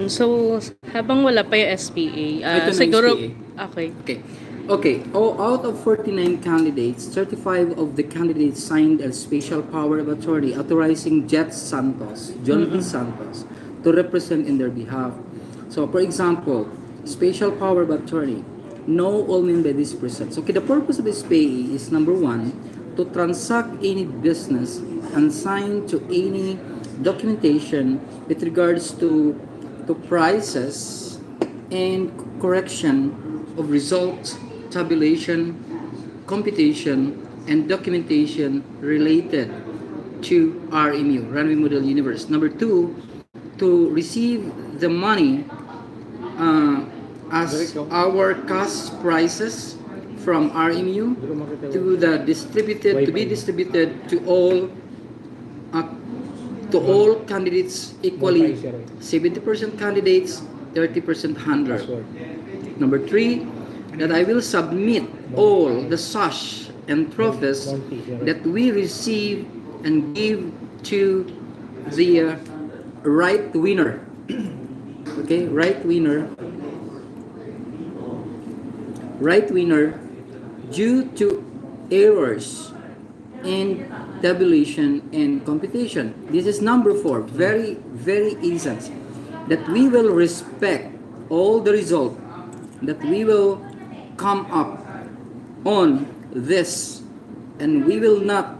So, habang wala pa yung SPA, Ito na siguro, SPA. okay. Okay. Out of 49 candidates, 35 of the candidates signed a special power of attorney authorizing John V. Santos, to represent in their behalf. So, for example, special power of attorney. Know all mean by this persons. Okay, the purpose of this SPA is number one, to transact any business and sign to any documentation with regards to prices and correction of results, tabulation, computation, and documentation related to RMU, Runway Model Universe. Number two, to receive the money as our cost prices from RMU to be distributed uh, to all candidates equally. 70% candidates, 30% handler. Number three, that I will submit all the sash and trophies that we receive and give to the right winner. Okay, right winner due to errors in tabulation and computation. This is number four, very, very easy. That we will respect all the result that we will come up on this, and we will not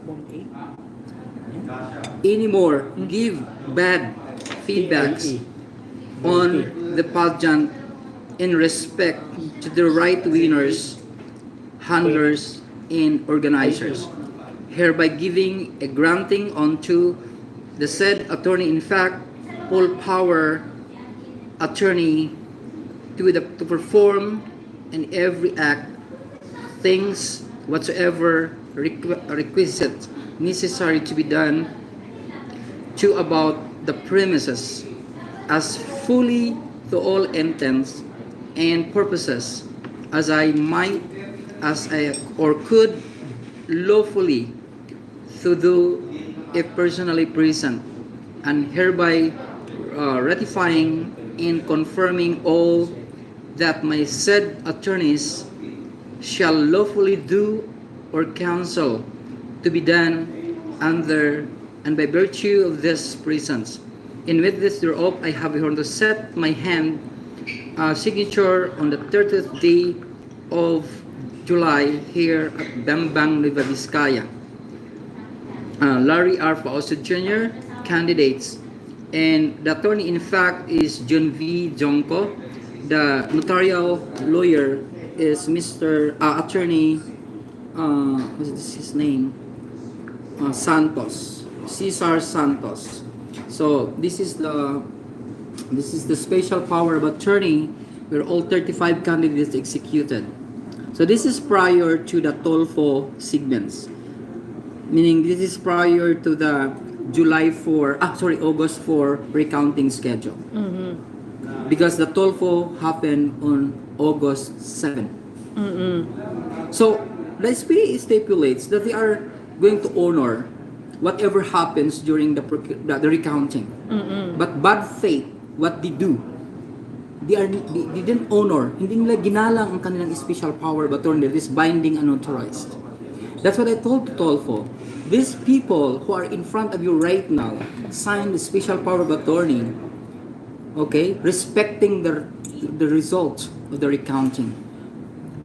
anymore give bad feedbacks on the pageant in respect to the right winners, handlers, and organizers, hereby giving a granting unto the said attorney, in fact, full power attorney to perform in every act things whatsoever requisite necessary to be done to about the premises as fully to all intents and purposes as I could lawfully to do if personally present, and hereby ratifying and confirming all that my said attorneys shall lawfully do or counsel to be done under and by virtue of this presence. In witness thereof, I have here to set my hand signature on the 30th day of July here at Bambang, Nueva Vizcaya. Larry R. Pauso Jr., candidates. And the attorney, in fact, is John V. Jonko. The notarial lawyer is Mr. Attorney, what is his name? Santos, Cesar Santos. So this is the special power of attorney where all 35 candidates executed. So this is prior to the Tulfo segments, meaning this is prior to the August 4 recounting schedule. Because the Tulfo happened on August 7. So the SPA stipulates that they are going to honor whatever happens during the recounting. But bad faith, what they do, they didn't honor, hindi nila ginalang ang kanilang special power of attorney that is binding and authorized. That's what I told to Tulfo. These people who are in front of you right now signed the special power of attorney, okay, respecting the results of the recounting.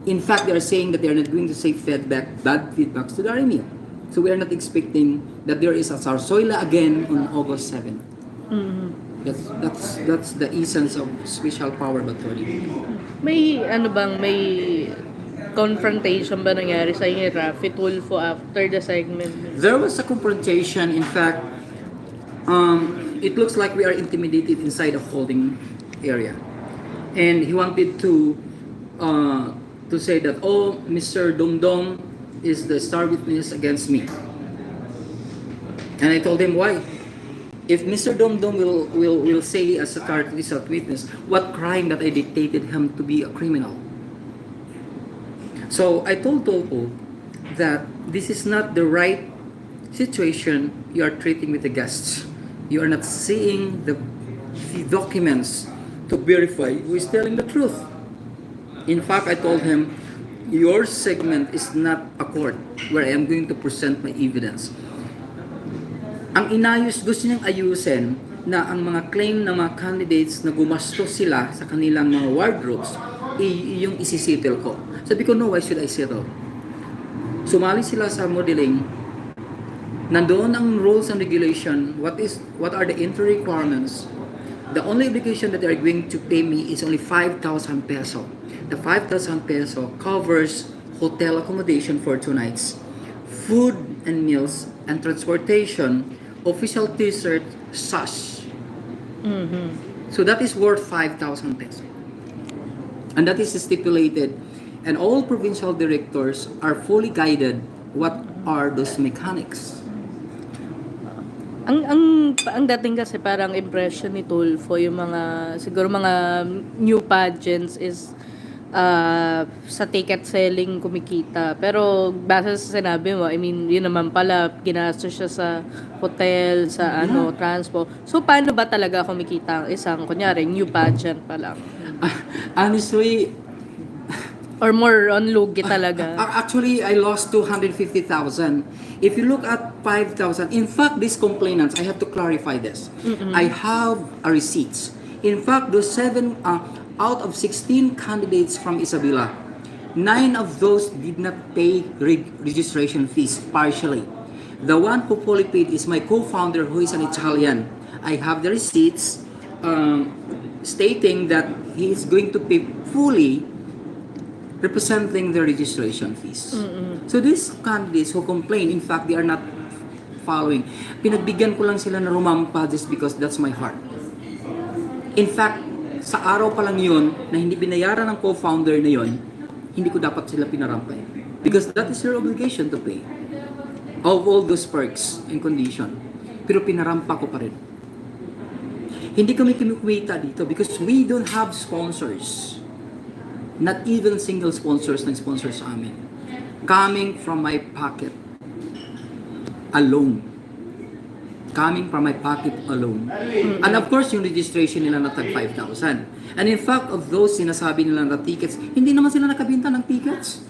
In fact, they are saying that they are not going to say bad feedbacks to the RMU. So we are not expecting that there is a Sarsoila again on August 7. That's the essence of special power of attorney. May confrontation ba nangyari sa inyo, Raffy, Tulfo, after the segment? There was a confrontation. In fact, it looks like we are intimidated inside the holding area. And he wanted to say that, oh, Mr. Dongdong is the star witness against me. And I told him, why? If Mr. Dongdong will say as a star witness, what crime that I dictated him to be a criminal? So I told Tulfo that this is not the right situation you are treating with the guests. You are not seeing the documents to verify who is telling the truth. In fact, I told him, your segment is not a court where I am going to present my evidence. Ang gusto niyang ayusin na ang mga claim ng mga candidates na gumastos sila sa kanilang mga wardrobes, yung isisettle ko. Sabi ko, no, why should I settle? Sumali sila sa modeling. Nandoon ang rules and regulation. What are the entry requirements? The only obligation that they are going to pay me is only 5,000 peso. The 5,000 peso covers hotel accommodation for 2 nights, food and meals and transportation, official t-shirt, sash. So that is worth 5,000 peso. And that is stipulated. And all provincial directors are fully guided what are those mechanics. Ang dating kasi parang impression ni Tulfo, yung mga siguro mga new pageants is sa ticket selling kumikita. Pero base sa sinabi mo, I mean, yun naman pala ginastos siya sa hotel, sa transpo. So paano ba talaga kumikita ang isang kunyari new pageant pa lang? Honestly, or more on lugi talaga? Actually, I lost 250,000. If you look at 5,000, in fact, these complainants, I have to clarify this. I have a receipts. In fact, those 7 out of 16 candidates from Isabela, 9 of those did not pay registration fees partially. The one who fully paid is my co-founder, who is an Italian. I have the receipts stating that he is going to pay fully, representing the registration fees. So these candidates who complain, in fact, they are not following. Pinagbigyan ko lang sila na rumampa just because that's my heart. In fact, sa araw pa lang yun, na hindi binayaran ng co-founder na yun, hindi ko dapat sila pinarampay. Because that is their obligation to pay. Of all those perks and condition. Pero pinarampa ko pa rin. Hindi kami kumita dito because we don't have sponsors. Not even single sponsors ng sponsors sa amin. Coming from my pocket alone. Coming from my pocket alone. And of course, yung registration nila na tag 5,000. And in fact, of those sinasabi nila na tickets, hindi naman sila nakabinta ng tickets.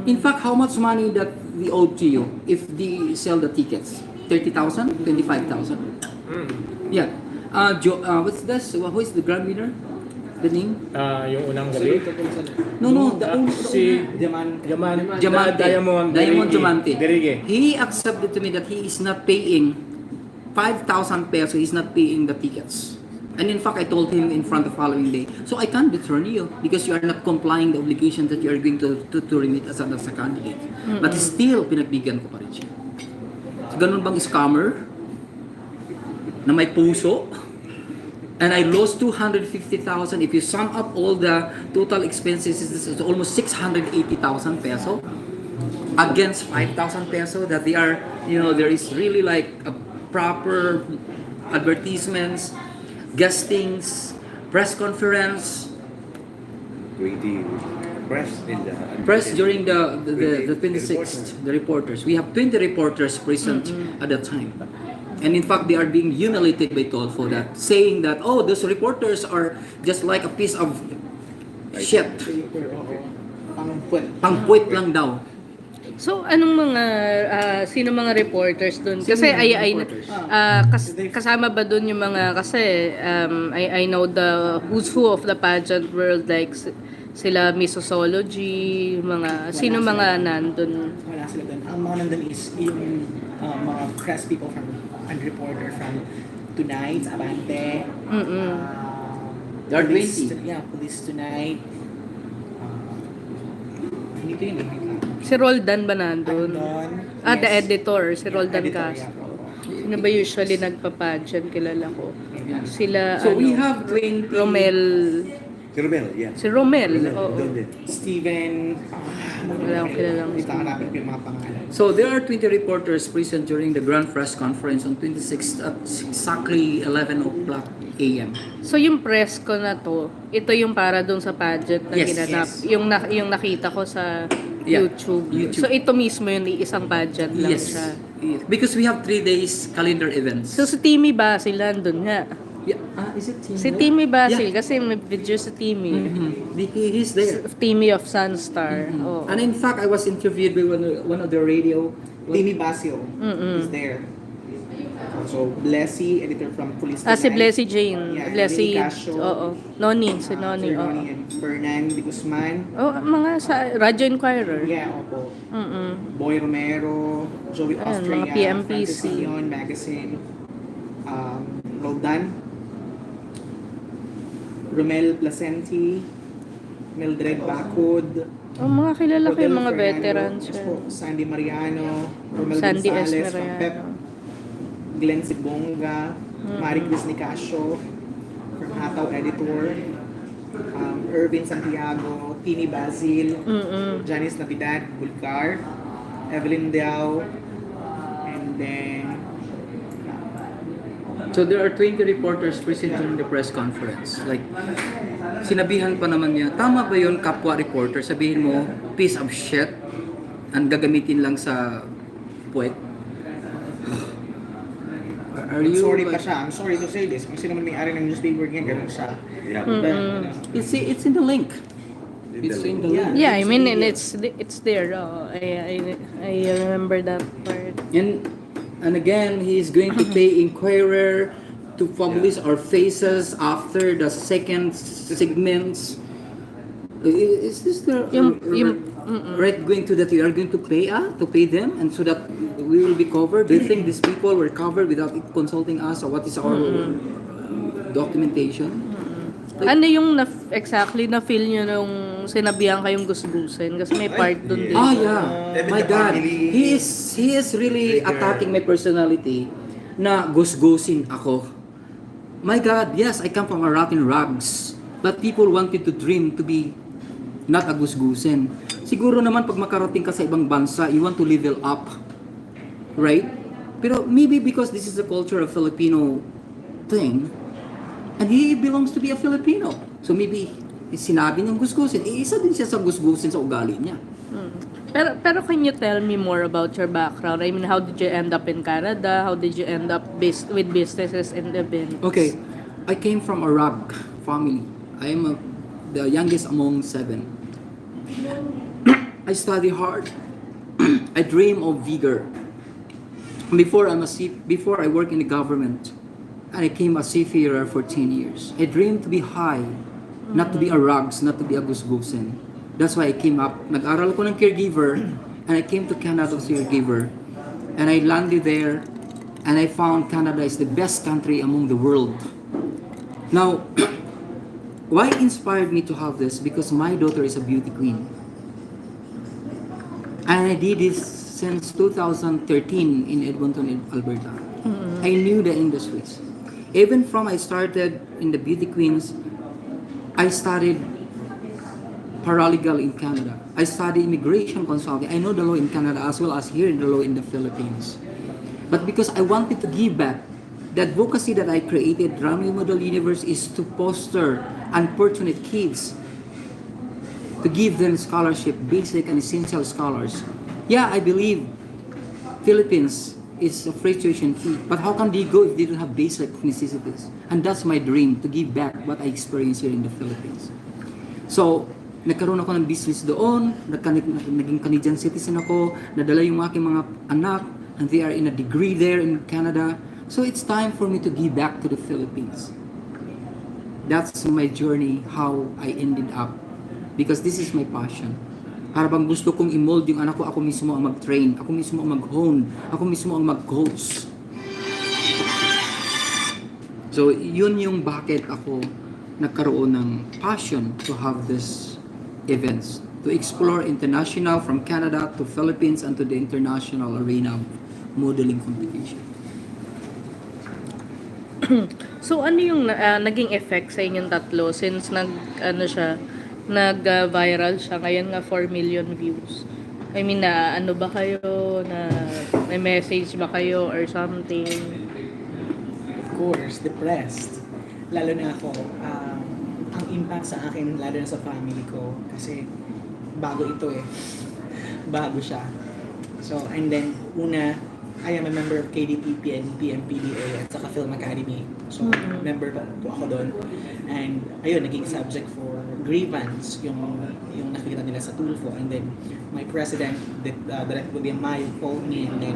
In fact, how much money that we owe to you if they sell the tickets? 30,000? 25,000? Yeah. What's this? Who is the grand winner? The name? Yung unang gabi. No, Si Diamond Diamante. Derige. He accepted to me that he is not paying 5,000 pesos. He's not paying the tickets. And in fact, I told him in front the following day, so I can't return you because you are not complying the obligation that you are going to remit as a candidate. But still, pinagbigyan ko pa rin siya. So, ganun bang scammer? Na may puso? And I lost 250,000. If you sum up all the total expenses, it's almost 680,000 peso against 5,000 peso that they are, there is really like a proper advertisements, guestings, press conference. Press during the 26th, the reporters. We have 20 reporters present at that time. And in fact, they are being humiliated by Tulfo that saying that, oh, those reporters are just like a piece of shit. Pangpuit lang daw. So, anong sino mga reporters doon? Kasi kasama ba doon yung mga, kasi I know the who's who of the pageant world, like sila Misosology, sino mga nandun? Wala sila doon. Ang mga nandun is yung mga press people and reporter from Tonight, Abante. Police Tonight. Hindi ko yun. Si Roldan ba nandun? Yes. The editor, si Roldan Castro. Sino ba usually nagpa-pageant? Kilala ko. Sila, So we have 20... Romel. Si Romel, yeah. Si Romel, oo. Steven. Wala akong kilalang Hanapin ko yung mga pangalan. So there are 20 reporters present during the Grand Press Conference on 26th at exactly 11 o'clock a.m. So yung press ko na to, ito yung para doon sa pageant na Yes, ginanap. yes. Yung nakita ko sa Yeah, YouTube. YouTube. So ito mismo yung isang pageant lang Yes. siya. Because we have 3 days calendar events. So si Timmy ba sila doon nga? Yeah, is it Timmy? Si Timmy Basil, Yeah. kasi may video si Timmy. He's there. Timmy of Sunstar. Oo. And in fact, I was interviewed by one of the radio. Timmy Basio is there. So, Blessy, editor from Police Si Tonight. Blessy Jane. Yeah, Blessy, Nini Casio. oo. Noni, si Noni. Sir Oo. Noni and Fernan de Guzman. Mga sa Radyo Inquirer. Yeah, opo. Mm-mm. Boy Romero, Joey Ayan, Austria, mga PMPC. Francis Leon Magazine, Roldan, Romel Placenti, Mildred Bacud, Mga kilala ko yung Rodel mga Fernando, veterans. yes po, Sandy Mariano, Romel Sandy S. Gonzalez from PEP, Mariano. Glenn Sibonga, Marie Chris Nicasio from Hataw Editor, Irvin Santiago, Tini Basil, Janice Navidad, Bulgar, Evelyn Diao, and then So there are 20 reporters present during the press conference. Like, sinabihan pa naman niya, tama ba yun kapwa reporter? Sabihin mo, piece of shit, ang gagamitin lang sa puwet. Are you... sorry pa siya. I'm sorry to say this. Kung sino man may-ari ng newspaper niya, ganun siya. Yeah. It's in the link. It's in the link. Yeah, I mean, and it's there. I remember that part. And again, he's going to pay Inquirer to publish our faces after the second segments. Is this the right going to that you are going to pay them, and so that we will be covered? Do you think these people were covered without consulting us, or what is our documentation? Ano yung exactly na feel nyo nung sinabihan kayong gusgusin? Kasi may part dun din. Yeah. Even My the God. family- He is really attacking my personality na gusgusin ako. My God, yes, I come from a rotten rags. But people wanted to dream to be not a gusgusin. Siguro naman pag makarating ka sa ibang bansa, you want to level up. Right? Pero maybe because this is the culture of Filipino thing, and he belongs to be a Filipino. So maybe sinabi niyang gusgusin. Isa din siya sa gusgusin sa ugali niya. Pero can you tell me more about your background? I mean, how did you end up in Canada? How did you end up with businesses and events? Okay, I came from a rag family. I am the youngest among 7. I study hard. I dream of vigor. Before I work in the government, and I became a seafarer for 10 years. I dreamed to be high, not to be a rugs, not to be a gusgusin. That's why I came up. Nag-aral ko ng caregiver, and I came to Canada as a caregiver. And I landed there, and I found Canada is the best country among the world. Now, why inspired me to have this? Because my daughter is a beauty queen. And I did this since 2013 in Edmonton, Alberta. I knew the industries. Even from I started in the beauty queens, I studied paralegal in Canada. I studied immigration consulting. I know the law in Canada as well as here in the law in the Philippines. But because I wanted to give back, the advocacy that I created, Ramsey Model Universe, is to foster unfortunate kids, to give them scholarship, basic and essential scholars. Yeah, I believe Philippines is a free tuition fee, but how can they go if they don't have basic necessities? And that's my dream, to give back what I experienced here in the Philippines. So, nagkaroon ako ng business doon, naging Canadian citizen ako, nadala yung aking mga anak, and they are in a degree there in Canada. So it's time for me to give back to the Philippines. That's my journey, how I ended up. Because this is my passion. Para bang gusto kong i-mold yung anak ko, ako mismo ang mag-train, ako mismo ang mag-hone, ako mismo ang mag-coach. So, yun yung bakit ako nagkaroon ng passion to have this events, to explore international from Canada to Philippines and to the international arena of modeling competition. So, ano yung naging effect sa inyong tatlo since nag-viral siya, ngayon nga 4 million views. I mean, ano ba kayo, na may message ba kayo or something? Of course, depressed. Lalo na ako, ang impact sa akin, lalo na sa family ko, kasi bago ito eh. Bago siya. So, and then, una, I am a member of KDPP and PMPDA at saka Film Academy. So, member po ako doon. And, ayun, naging subject for grievance, yung nakita nila sa Tulfo. And then, my president, Direct William Mayo, called me and then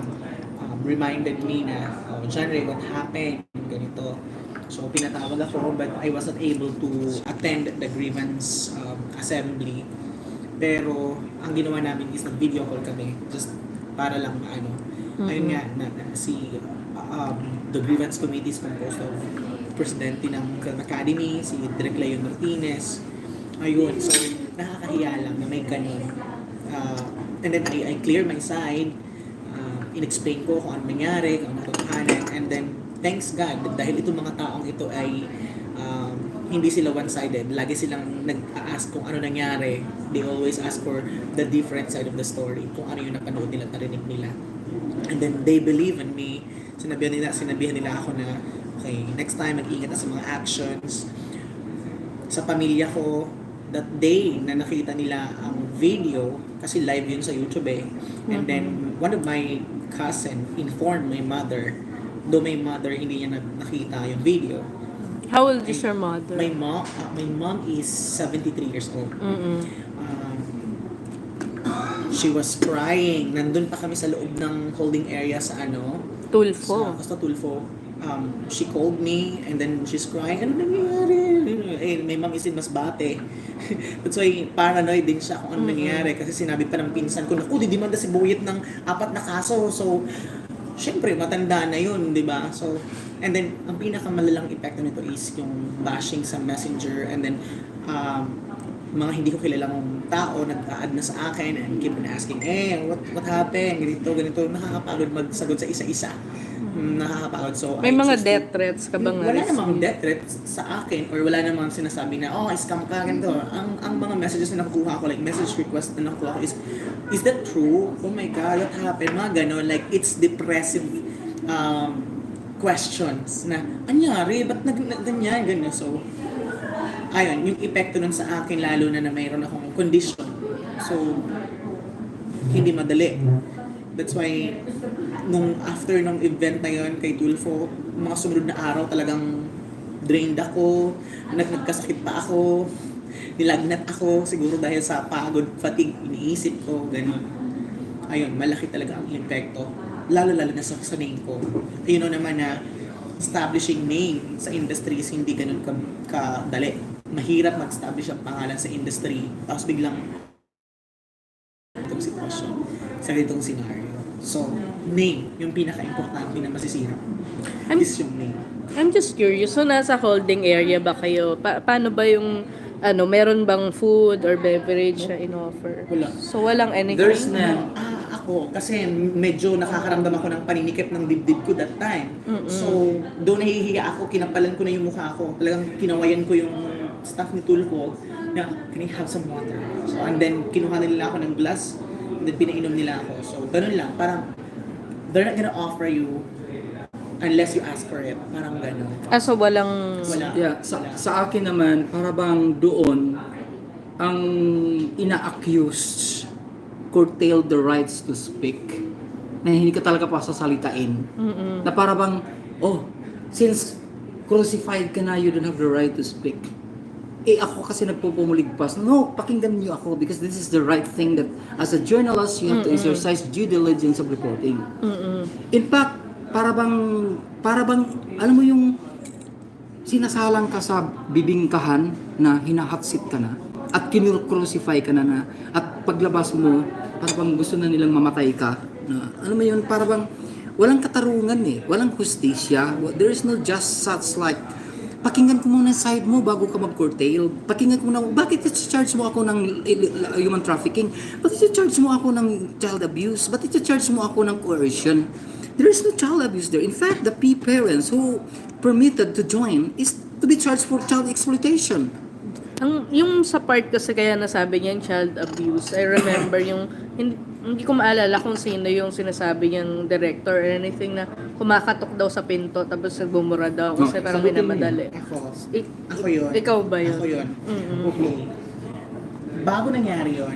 reminded me na, John Ray, what happened? Ganito. So, pinatawag ako, but I wasn't able to attend the grievance assembly. Pero, ang ginawa namin is nag-video call kami, just para lang ayun nga, the grievance committee is composed of presidente ng Film Academy, si Direk Leon Martinez. Ayun, so nakakahiya lang na may ganun. And then I clear my side, in-explain ko kung ano nangyari, kung ano katotohanan, and then thanks God, dahil itong mga taong ito ay hindi sila one-sided. Lagi silang nag-ask kung ano nangyari. They always ask for the different side of the story, kung ano yung napanood nila, narinig nila. And then they believe in me. Sinabihan nila ako na, okay, next time mag-ingat sa mga actions. Sa pamilya ko, that day na nakita nila ang video, kasi live yun sa YouTube eh. And then, one of my cousin informed my mother, though my mother hindi niya nakita yung video. How old is your mother? My mom is 73 years old. She was crying. Nandun pa kami sa loob ng holding area sa Tulfo. Sa Tulfo. She called me and then she's crying. Ano nangyayari? My mom is in Masbate. That's why paranoid din siya kung ano nangyayari. Kasi sinabi pa ng pinsan ko, naku, didimanda si Boyet ng 4 na kaso. So, syempre, matanda na yun, di ba? So, and then, ang pinakamalalang epekto nito is yung bashing sa messenger and then, mga hindi ko kilalang tao nag-a-add na sa akin and keep on asking, what happened? Ganito. Nakakapagod magsagot sa isa-isa. Nakakapagod. So, May mga death threats ka bang wala na-receive? namang death threats sa akin or wala namang sinasabi na, scam ka, ganito. Ang mga messages na nakukuha ko, like message request na nakukuha ko is that true? Oh my God, what happened? Mga gano'n, like it's depressive questions na, anyari, ba't ganyan, ganyan. So, ayun, yung epekto nun sa akin, lalo na mayroon akong condition. So, hindi madali. That's why, after nung event na yun kay Tulfo, mga sumunod na araw talagang drained ako, nagkasakit pa ako, nilagnat ako, siguro dahil sa pagod, fatigue, iniisip ko, gano'n. Ayun, malaki talaga ang epekto. Lalo na sa name ko. Ayun naman na establishing name sa industry is hindi ganun kadali. Mahirap mag-establish ang pangalan sa industry, tapos biglang itong sitwasyon, sa itong scenario. So, name, yung pinaka-importante na masisira is yung name. I'm just curious, so nasa holding area ba kayo? Paano ba yung, meron bang food or beverage na in-offer? Wala. So, walang anything? There's none. Ako, kasi medyo nakakaramdam ako ng paninikip ng dibdib ko that time. So, doon nahihiya ako, kinapalan ko na yung mukha ko. Talagang kinawayan ko yung staff ni Tulfo na, can I have some water? So, and then, kinuha nila ako ng glass, and then pinainom nila ako. So, ganun lang. Parang, they're not gonna offer you unless you ask for it. Parang ganun. So walang... Wala. Yeah, sa akin naman, para bang doon, ang ina-accused curtailed the rights to speak, na hindi ka talaga pa sasalitain. Na para bang, since crucified ka na, you don't have the right to speak. Ako kasi nagpupumuligpas. No, pakinggan niyo ako because this is the right thing that as a journalist, you have to exercise due diligence of reporting. In fact, para bang, alam mo yung sinasalang ka sa bibingkahan na hinahatsit ka na at kinur-crucify ka na at paglabas mo, para bang gusto na nilang mamatay ka. Na, alam mo yun, para bang walang katarungan walang hustisya. There is no just such like, pakinggan ko muna side mo bago ka mag-curtail. Pakinggan ko muna, bakit i-charge mo ako ng human trafficking? Bakit i-charge mo ako ng child abuse? Bakit i-charge mo ako ng coercion? There is no child abuse there. In fact, the parents who permitted to join is to be charged for child exploitation. Yung sa part kasi kaya nasabi niya yung child abuse, I remember yung, hindi ko maalala kung sino yung sinasabi niyang director or anything na kumakatok daw sa pinto tapos nagbumura daw kasi parang minamadali. Ako yun. Ikaw ba yun? Ako yun. Okay. Bago nangyari yun,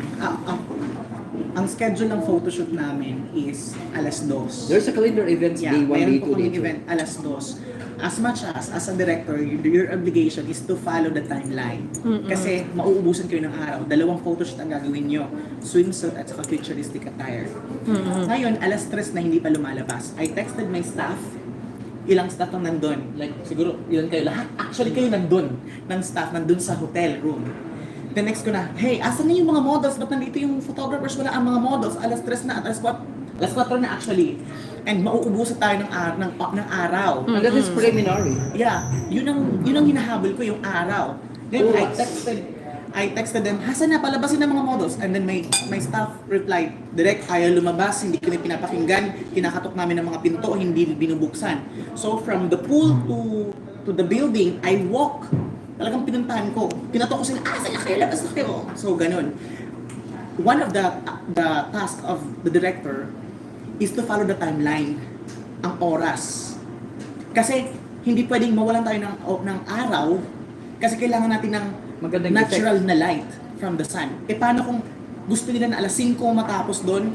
ang schedule ng photoshoot namin is alas 2. There's a calendar events Yeah, day 1, mayroon day po 2, day kaming 3. event alas 2. As much as a director, your obligation is to follow the timeline. Kasi mauubusan kayo ng araw. 2 photoshoot ang gagawin nyo. Swimsuit at saka futuristic attire. Ngayon, alas 3 na hindi pa lumalabas. I texted my staff. Ilang staff ang nandun? Like, siguro, ilan kayo? Lahat. Actually, kayo nandun. Ng staff, nandun sa hotel room. The next ko na, hey, asan na yung mga models? Ba't nandito yung photographers? Wala ang mga models. Alas 3 na, alas 4 na actually. And mauubusan tayo ng araw. And that is preliminary. Yeah, yun ang hinahabol ko, yung araw. Then I texted them, hasan na, palabasin ng mga models. And then my staff replied, direct, ayaw lumabas, hindi kami pinapakinggan, kinakatok namin ng mga pinto, hindi binubuksan. So from the pool to the building, I walk. Talagang pinuntahan ko. Kinatok ko sila, saan na kayo, labas na kayo. So ganun. One of the task of the director is to follow the timeline, ang oras. Kasi hindi pwedeng mawalan tayo ng araw kasi kailangan natin ng Magandang natural na light from the sun. E paano kung gusto nila na alas 5 matapos doon,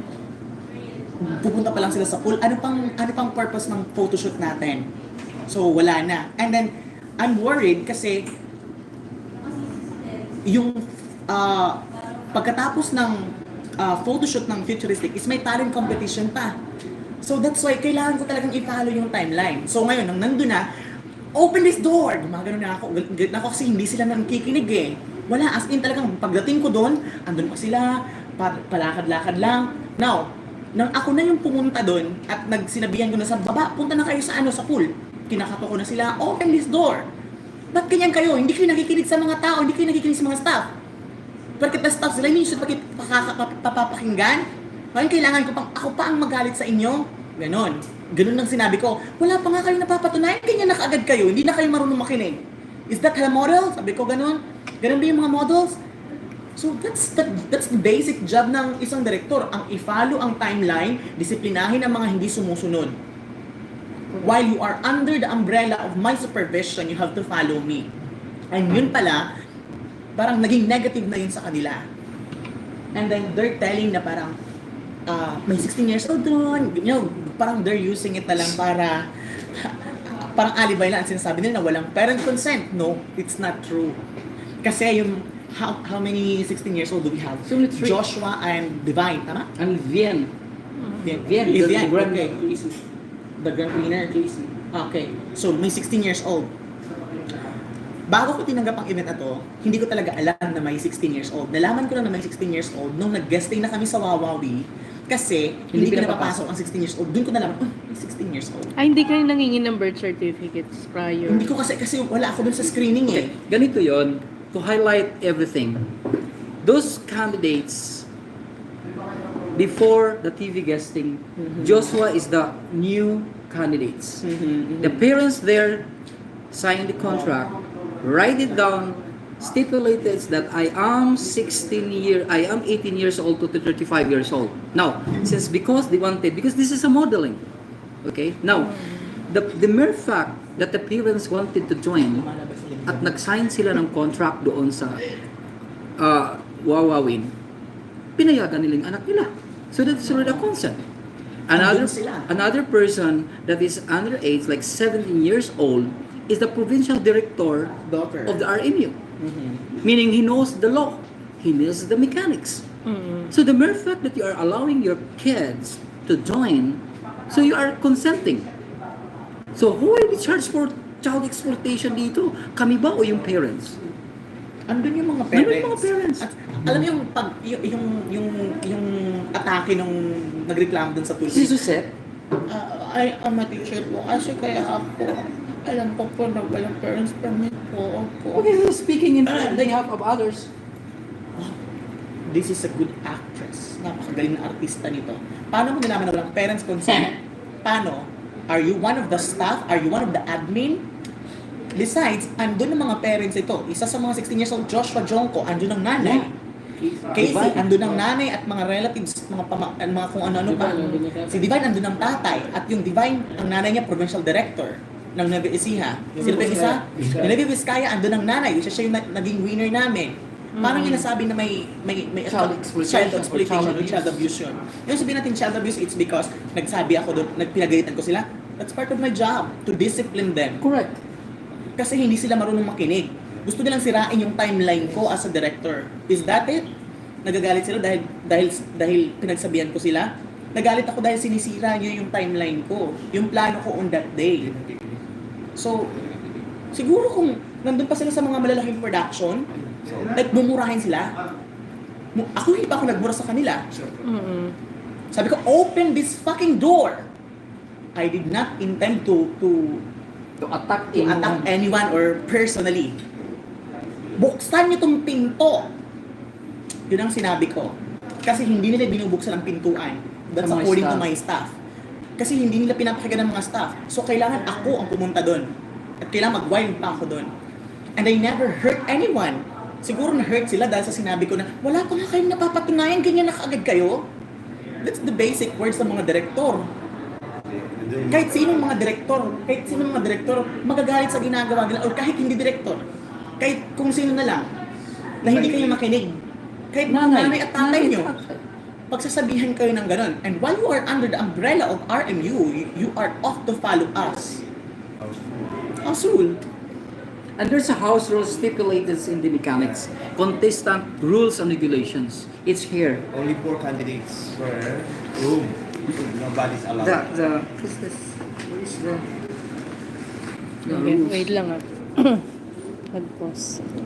pupunta pa lang sila sa pool, ano pang purpose ng photoshoot natin? So wala na. And then, I'm worried kasi yung pagkatapos ng photoshoot ng futuristic is may talent competition pa. So that's why kailangan ko talagang i-follow yung timeline. So ngayon, nang nandun na, open this door! Gumagano na ako. Galit na ako kasi hindi sila nakikinig eh. Wala, as in talagang pagdating ko doon, andun pa sila, palakad-lakad lang. Now, nang ako na yung pumunta doon at nagsinabihan ko na sa baba, punta na kayo sa pool. Kinakato ko na sila, open this door. Ba't ganyan kayo? Hindi kayo nakikinig sa mga tao, hindi kayo nakikinig sa mga staff. Bakit na staff sila, hindi nyo bakit papapakinggan? Parang kailangan ko pang, ako pa ang magalit sa inyo? Ganon. Ganon ang sinabi ko. Wala pa nga kayo napapatunayan, ganyan na kaagad kayo, hindi na kayo marunong makinig. Is that a model? Sabi ko ganon. Ganon ba yung mga models? So that's the basic job ng isang direktor, ang i-follow ang timeline, disiplinahin ang mga hindi sumusunod. While you are under the umbrella of my supervision, you have to follow me. And yun pala, parang naging negative na yun sa kanila. And then they're telling na parang, may 16 years old doon. You know, parang they're using it na lang para, parang alibay lang ang sinasabi nila na walang parent consent. No, it's not true. Kasi yung, how many 16 years old do we have? Only 3. Joshua and Divine, tama? And Vian. Vian, the grand okay. The grand winner. Okay, so may 16 years old. Bago ko tinanggap ang event na to, hindi ko talaga alam na may 16 years old. Nalaman ko lang na may 16 years old nung nag-guesting na kami sa Wawawi kasi hindi pinapapasok ang 16 years old. Doon ko nalaman, may 16 years old. Ay, hindi kayo nangingin ng birth certificates prior. Hindi ko kasi wala ako doon sa screening eh. Ganito yon, to highlight everything. Those candidates, before the TV guesting, Joshua is the new candidates. The parents there signed the contract, write it down, stipulated that I am 18 years old to 35 years old. Now, because this is a modeling. Okay? Now, the mere fact that the parents wanted to join at nag-sign sila ng contract doon sa Wawawin, pinayagan nila yung anak nila. So that's already a consent. Another person that is underage, like 17 years old, is the provincial director Daughter. of the RMU. Meaning he knows the law. He knows the mechanics. So the mere fact that you are allowing your kids to join, so you are consenting. So who will be charged for child exploitation dito? Kami ba o yung parents? Andun yung mga parents. Andun yung mga parents. At, alam mo yung atake nung nagreklamo dun sa Tulfo. Si Suset? I am a teacher po. Kasi kaya ako, alam ko po na walang parents permit po. Okay, so speaking in behalf of others. This is a good actress. Napakagaling na artista nito. Paano mo nalaman na walang parents consent? Paano? Are you one of the staff? Are you one of the admin? Besides, andun ng mga parents ito. Isa sa mga 16 years old, Joshua Jonko, andun ng nanay. Casey, andun ng nanay at mga relatives, mga kung ano-ano pa. Si Divine, andun ng tatay. At yung Divine, ang nanay niya, provincial director ng Nueva Ecija. Sino ba yung isa? Yung Nueva Vizcaya, andun ng nanay. Siya yung naging winner namin. Parang yung nasabi na may Child exploitation or child abuse yun. Yung sabihin natin child abuse, it's because nagsabi ako doon, nagpinagalitan ko sila. That's part of my job, to discipline them. Correct. Kasi hindi sila marunong makinig. Gusto nilang sirain yung timeline ko as a director. Is that it? Nagagalit sila dahil pinagsabihan ko sila? Nagalit ako dahil sinisira niyo yung timeline ko, yung plano ko on that day. So, siguro kung nandun pa sila sa mga malalaking production, like mumurahin sila. Ako hindi pa ako nagmura sa kanila. Sabi ko, open this fucking door. I did not intend to attack anyone or personally. Buksan niyo tong pinto. Yun ang sinabi ko. Kasi hindi nila binubuksan ang pintuan. That's Sa mga according to staff. my staff. Kasi hindi nila pinapakinggan ng mga staff. So kailangan ako ang pumunta doon. At kailangan mag-wild pa ako doon. And I never hurt anyone. Siguro na-hurt sila dahil sa sinabi ko na, wala pa nga kayong napapatunayan, ganyan na kaagad kayo. That's the basic words ng mga direktor. Kahit sinong mga direktor, magagalit sa ginagawa nila, or kahit hindi direktor, kahit kung sino na lang, na hindi kayo makinig, kahit nanay at tatay nyo, pagsasabihan kayo ng ganon. And while you are under the umbrella of RMU, you are off to follow us. House rule. And there's a house rule stipulated in the mechanics. Contestant rules and regulations. It's here. Only 4 candidates per room. Nobody's allowed. What's this? What is the Okay, wait lang ah. Mag-pause.